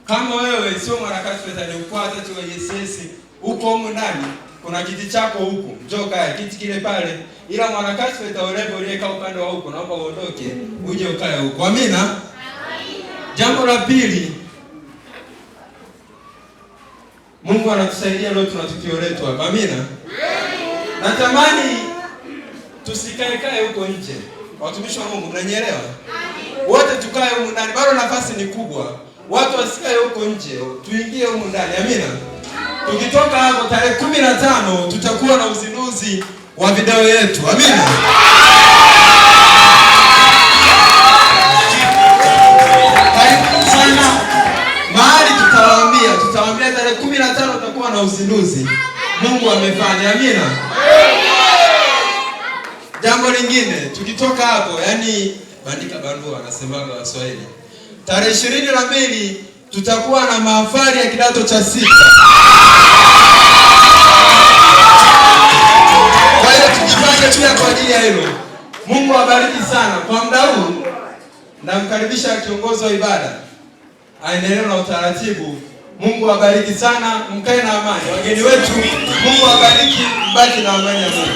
Kama wewe sio mwanakasi ni ufuate tu YSS huko huko ndani kuna kiti chako huko. Njoo kae kiti kile pale. Ila mwanakasi utaolewa uliyekaa upande wa huko naomba uondoke uje ukae huko. Amina. Amina. Jambo la pili, Mungu anatusaidia leo tuna tukio letu hapa. Amina. Natamani tusikae kae huko nje. Watumishi wa Mungu mnanielewa? Wote tukae huko ndani. Bado nafasi ni kubwa. Watu wasikae huko nje. Tuingie huko ndani. Amina. Tukitoka hapo tarehe 15 tutakuwa na uzinduzi wa video yetu. Amina. Karibu sana. Mahali tutawaambia na uzinduzi Mungu amefanya. Amina. Jambo lingine tukitoka hapo, yani bandika bandua wanasemaga Waswahili. Tarehe 22 tutakuwa na mahafali ya kidato cha 6. Kwa hiyo tujipange pia kwa ajili ya hilo. Mungu awabariki sana. Kwa muda huu namkaribisha kiongozi wa ibada aendelee na utaratibu. Mungu awabariki sana, mkae na amani. Wageni wetu, Mungu awabariki, mbaki na amani ya Mungu.